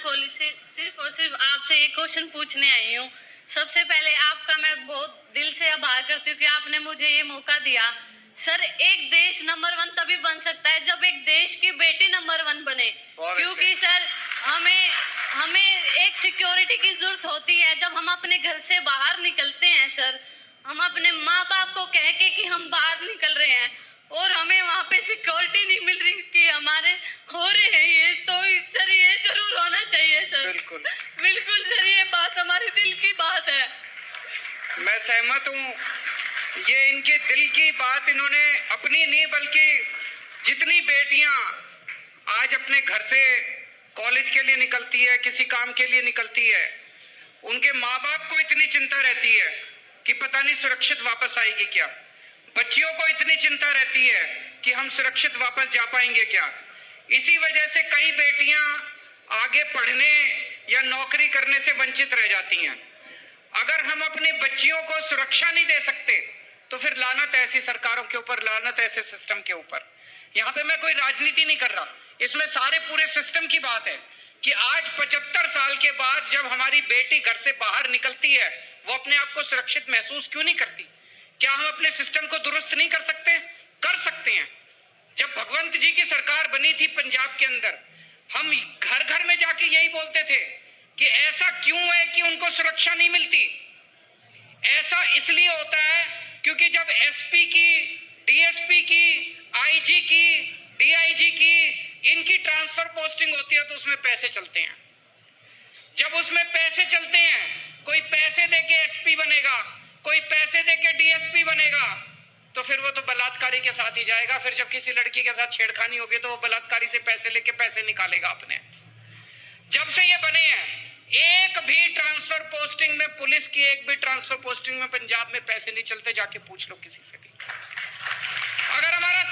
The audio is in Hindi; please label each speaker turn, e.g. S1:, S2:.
S1: सिर्फ और सिर्फ आपसे एक क्वेश्चन पूछने आई हूँ। सबसे पहले आपका मैं बहुत दिल से आभार करती हूँ कि आपने मुझे ये मौका दिया। सर, एक देश नंबर 1 तभी बन सकता है जब एक देश की बेटी नंबर 1 बने। क्योंकि सर, हमें हमें एक सिक्योरिटी की जरूरत होती है जब हम अपने घर से बाहर निकलते हैं। सर, हम अपने माँ बाप को कह के कि हम बाहर निकल रहे हैं और हमें वहाँ पे सिक्योरिटी नहीं मिल रही कि हमारे हो रहे हैं ये, तो सर ये जरूर होना चाहिए सर।
S2: बिल्कुल
S1: बिल्कुल सर, ये बात हमारे दिल की बात है।
S2: मैं सहमत हूँ। ये इनके दिल की बात इन्होंने अपनी नहीं, बल्कि जितनी बेटियां आज अपने घर से कॉलेज के लिए निकलती है, किसी काम के लिए निकलती है, उनके माँ बाप को इतनी चिंता रहती है कि पता नहीं सुरक्षित वापस आएगी क्या। बच्चियों को इतनी चिंता रहती है कि हम सुरक्षित वापस जा पाएंगे क्या। इसी वजह से कई बेटियां आगे पढ़ने या नौकरी करने से वंचित रह जाती हैं। अगर हम अपनी बच्चियों को सुरक्षा नहीं दे सकते तो फिर लानत ऐसी सरकारों के ऊपर, लानत ऐसे सिस्टम के ऊपर। यहाँ पे मैं कोई राजनीति नहीं कर रहा, इसमें सारे पूरे सिस्टम की बात है कि आज 75 साल के बाद जब हमारी बेटी घर से बाहर निकलती है, वो अपने आप को सुरक्षित महसूस क्यों नहीं करती। क्या हम अपने सिस्टम को दुरुस्त नहीं कर सकते? कर सकते हैं। जब भगवंत जी की सरकार बनी थी पंजाब के अंदर, हम घर घर में जाके यही बोलते थे कि ऐसा क्यों है कि उनको सुरक्षा नहीं मिलती। ऐसा इसलिए होता है क्योंकि जब एसपी की, डीएसपी की, आईजी की, डीआईजी की, इनकी ट्रांसफर पोस्टिंग होती है तो उसमें पैसे चलते हैं। जब उसमें पैसे चलते हैं, कोई पैसे देके एसपी बनेगा, कोई पैसे देके डीएसपी बनेगा, तो फिर वो तो बलात्कारी के साथ ही जाएगा। फिर जब किसी लड़की के साथ छेड़खानी होगी तो वो बलात्कारी से पैसे लेके पैसे निकालेगा अपने। जब से ये बने हैं, एक भी ट्रांसफर पोस्टिंग में, पुलिस की एक भी ट्रांसफर पोस्टिंग में पंजाब में पैसे नहीं चलते। जाके पूछ लो किसी से भी। अगर हमारा